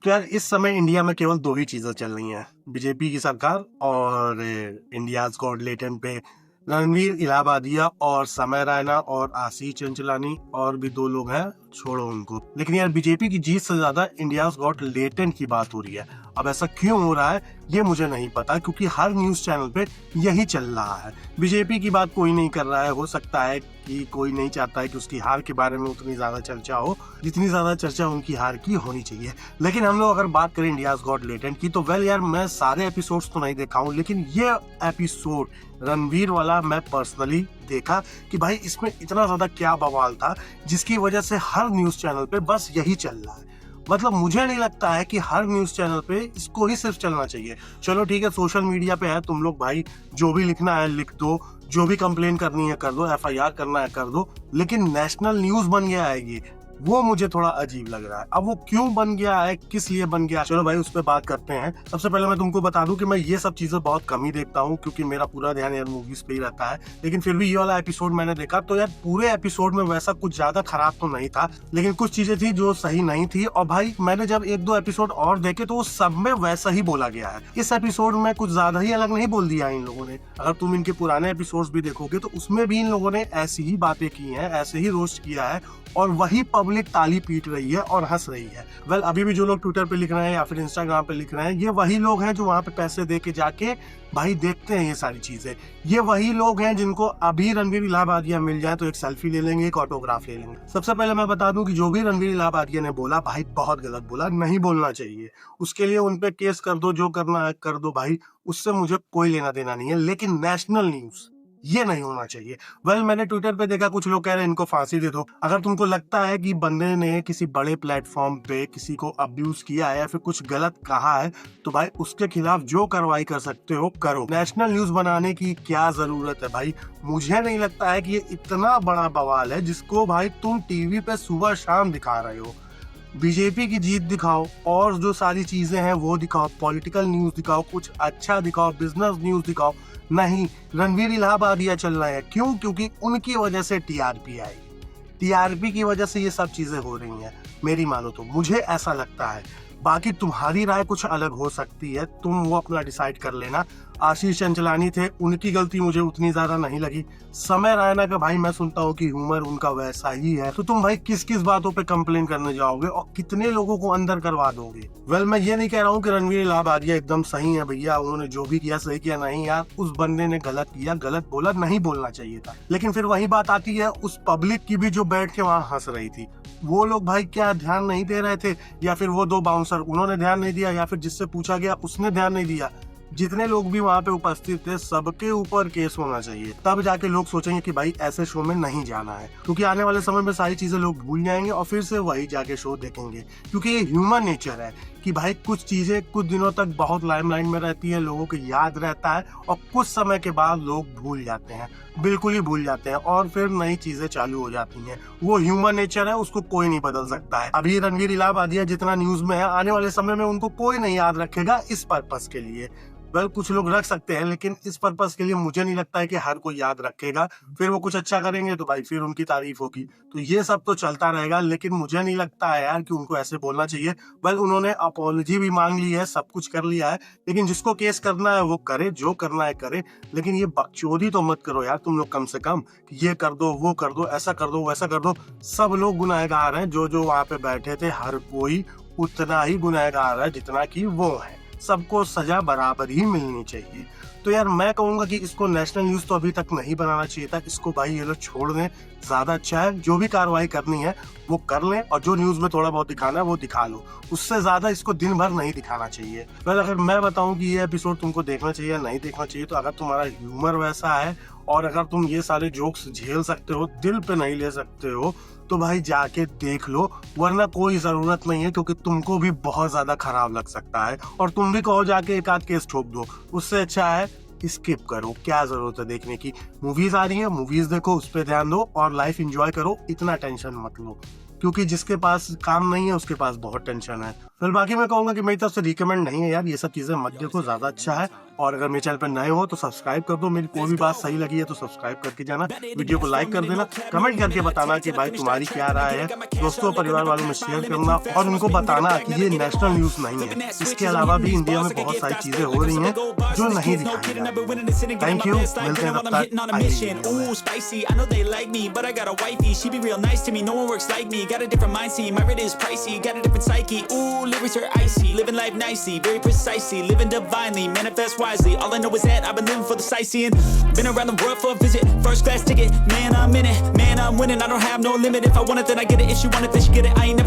तो यार इस समय इंडिया में केवल दो ही चीजें चल रही हैं, बीजेपी की सरकार और इंडियाज गॉट लेटेंट पे रणवीर इलाहाबादिया और समय रैना और आशीष चंचलानी और भी दो लोग हैं, छोड़ो उनको। लेकिन यार बीजेपी की जीत से ज्यादा इंडियाज गॉट लेटेंट की बात हो रही है। अब ऐसा क्यों हो रहा है ये मुझे नहीं पता, क्योंकि हर न्यूज चैनल पे यही चल रहा है। बीजेपी की बात कोई नहीं कर रहा है। हो सकता है कि कोई नहीं चाहता है कि उसकी हार के बारे में उतनी ज्यादा चर्चा हो जितनी ज्यादा चर्चा उनकी हार की होनी चाहिए। लेकिन हम लोग अगर बात करें इंडियाज गॉट लेटेंट की, तो वेल यार मैं सारे एपिसोड्स तो नहीं देखा हूँ, लेकिन ये एपिसोड रणवीर वाला मैं पर्सनली देखा कि भाई इसमें इतना ज्यादा क्या बवाल था जिसकी वजह से हर न्यूज चैनल पे बस यही चल रहा है। मतलब मुझे नहीं लगता है कि हर न्यूज चैनल पे इसको ही सिर्फ चलना चाहिए। चलो ठीक है, सोशल मीडिया पे है, तुम लोग भाई जो भी लिखना है लिख दो, जो भी कंप्लेन करनी है कर दो, FIR करना है कर दो, लेकिन नेशनल न्यूज बन गया है ये, वो मुझे थोड़ा अजीब लग रहा है। अब वो क्यों बन गया है, किस लिए बन गया, चलो भाई उस पर बात करते हैं। सबसे पहले मैं तुमको बता दूं कि मैं ये सब चीजें बहुत कम ही देखता हूँ, क्योंकि मेरा पूरा ध्यान यार मूवीज पे ही रहता है। लेकिन फिर भी ये वाला एपिसोड मैंने देखा तो यार पूरे एपिसोड में वैसा कुछ ज्यादा खराब तो नहीं था, लेकिन कुछ चीजें थी जो सही नहीं थी। और भाई मैंने जब एक दो एपिसोड और देखे तो वो सब में वैसा ही बोला गया है। इस एपिसोड में कुछ ज्यादा ही अलग नहीं बोल दिया इन लोगों ने। अगर तुम इनके पुराने एपिसोड भी देखोगे तो उसमें भी इन लोगों ने ऐसी ही बातें की हैं, ऐसे ही रोस्ट किया है, और वही पब्लिक ताली पीट रही है और हंस रही है। वेल अभी भी जो लोग ट्विटर पे लिख रहे हैं या फिर इंस्टाग्राम पे लिख रहे हैं, ये वही लोग हैं जो वहां पे पैसे दे के जाके भाई देखते हैं ये सारी चीजें। ये वही लोग हैं जिनको अभी रणवीर इलाहाबादिया मिल जाए तो एक सेल्फी ले लेंगे, एक ऑटोग्राफ ले लेंगे। सबसे पहले मैं बता दूं कि जो भी रणवीर इलाहाबादिया ने बोला भाई बहुत गलत बोला, नहीं बोलना चाहिए। उसके लिए उनपे केस कर दो, जो करना है कर दो भाई, उससे मुझे कोई लेना देना नहीं है। लेकिन नेशनल न्यूज ये नहीं होना चाहिए। वेल मैंने ट्विटर पे देखा कुछ लोग कह रहे हैं इनको फांसी दे दो। अगर तुमको लगता है कि बंदे ने किसी बड़े प्लेटफॉर्म पे किसी को अब्यूज किया है या फिर कुछ गलत कहा है तो भाई उसके खिलाफ जो कार्रवाई कर सकते हो करो। नेशनल न्यूज बनाने की क्या जरूरत है भाई? मुझे नहीं लगता है कि ये इतना बड़ा बवाल है जिसको भाई तुम टीवी पे सुबह शाम दिखा रहे हो। बीजेपी की जीत दिखाओ और जो सारी चीजें हैं वो दिखाओ, पॉलिटिकल न्यूज दिखाओ, कुछ अच्छा दिखाओ, बिजनेस न्यूज दिखाओ। नहीं, रणवीर इलाहाबादिया चल रहे हैं। क्यों? क्योंकि उनकी वजह से TRP आई, TRP की वजह से ये सब चीजें हो रही हैं। मेरी मानो तो मुझे ऐसा लगता है। बाकी तुम्हारी राय कुछ अलग हो सकती है, तुम वो अपना डिसाइड कर लेना। आशीष चंचलानी थे, उनकी गलती मुझे उतनी ज्यादा नहीं लगी। समय रैना का भाई मैं सुनता हूँ कि ह्यूमर उनका वैसा ही है, तो तुम भाई किस किस बातों पे कंप्लेन करने जाओगे और कितने लोगों को अंदर करवा दोगे? वेल मैं ये नहीं कह रहा हूँ कि रणवीर इलाहाबादिया एकदम सही है भैया, उन्होंने जो भी किया सही किया। नहीं यार, उस बंदे ने गलत किया, गलत बोला, नहीं बोलना चाहिए था। लेकिन फिर वही बात आती है उस पब्लिक की भी जो बैठ के वहां हंस रही थी। वो लोग भाई क्या ध्यान नहीं दे रहे थे, या फिर वो दो बाउंसर उन्होंने ध्यान नहीं दिया, या फिर जिससे पूछा गया उसने ध्यान नहीं दिया? जितने लोग भी वहां पे उपस्थित थे सबके ऊपर केस होना चाहिए, तब जाके लोग सोचेंगे कि भाई ऐसे शो में नहीं जाना है। क्योंकि आने वाले समय में सारी चीजें लोग भूल जाएंगे और फिर से वही जाके शो देखेंगे। क्योंकि ये ह्यूमन नेचर है कि भाई कुछ चीजें कुछ दिनों तक बहुत लाइमलाइट में रहती है, लोगों को याद रहता है, और कुछ समय के बाद लोग भूल जाते हैं, बिल्कुल ही भूल जाते हैं, और फिर नई चीजें चालू हो जाती हैं। वो ह्यूमन नेचर है, उसको कोई नहीं बदल सकता है। अभी रणवीर इलाहाबादिया जितना न्यूज में है, आने वाले समय में उनको कोई नहीं याद रखेगा इस पर्पस के लिए। वेल कुछ लोग रख सकते हैं, लेकिन इस पर्पस के लिए मुझे नहीं लगता है कि हर कोई याद रखेगा। फिर वो कुछ अच्छा करेंगे तो भाई फिर उनकी तारीफ होगी, तो ये सब तो चलता रहेगा। लेकिन मुझे नहीं लगता है यार कि उनको ऐसे बोलना चाहिए। वेल उन्होंने अपॉलॉजी भी मांग ली है, सब कुछ कर लिया है, लेकिन जिसको केस करना है वो करे, जो करना है करे। लेकिन ये बकचोदी तो मत करो यार तुम लोग, कम से कम ये कर दो, वो कर दो, ऐसा कर दो, वैसा कर दो। सब लोग गुनहगार हैं, जो जो वहां पे बैठे थे, हर कोई उतना ही गुनहगार है जितना कि वो है। सबको सजा बराबर ही मिलनी चाहिए। तो यार मैं कहूंगा कि इसको नेशनल न्यूज तो अभी तक नहीं बनाना चाहिए था। इसको भाई ये लोग छोड़ दें, ज्यादा अच्छा है। जो भी कार्रवाई करनी है वो कर लें, और जो न्यूज में थोड़ा बहुत दिखाना है वो दिखा लो। उससे ज्यादा इसको दिन भर नहीं दिखाना चाहिए। पर अगर मैं बताऊं कि ये एपिसोड तुमको देखना चाहिए या नहीं देखना चाहिए, तो अगर तुम्हारा ह्यूमर वैसा है और अगर तुम ये सारे जोक्स झेल सकते हो, दिल पे नहीं ले सकते हो, तो भाई जाके देख लो, वरना कोई जरूरत नहीं है, क्योंकि तुमको भी बहुत ज्यादा खराब लग सकता है और तुम भी कहो जाके एक आध केस ठोक दो। उससे अच्छा है स्किप करो, क्या जरूरत है देखने की। मूवीज आ रही है, मूवीज देखो, उस पर ध्यान दो और लाइफ एंजॉय करो, इतना टेंशन मत लो। क्योंकि जिसके पास काम नहीं है उसके पास बहुत टेंशन है। फिर बाकी मैं कहूंगा कि मेरी तरफ से रिकमेंड नहीं है यार, ये सब चीजें मत देखो, ज्यादा अच्छा है। और अगर मेरे चैनल पर नए हो तो सब्सक्राइब कर दो, मेरी कोई भी बात सही लगी है तो सब्सक्राइब करके जाना, वीडियो को लाइक कर देना, कमेंट करके बताना कि भाई तुम्हारी क्या राय है, दोस्तों परिवार वालों में शेयर करना और उनको बताना कि ये नेशनल न्यूज नहीं है, इसके अलावा भी इंडिया में बहुत सारी चीजें हो रही हैं जो नहीं दिखाई जा रही। थैंक यू, मिलते हैं तब तक अगली वीडियो में। Spicy, I know they like me, but I got a wifey. She be real nice to me, no one works like me. Got a different mindset, my rate is pricey. Got a different psyche, ooh, lyrics are icy. Living life nicely, very precisely. Living divinely, manifest wisely. All I know is that I've been living for the sightseeing. Been around the world for a visit, first class ticket. Man, I'm in it, man, I'm winning. I don't have no limit. If I want it, then I get it. If she want it, then she get it. I ain't never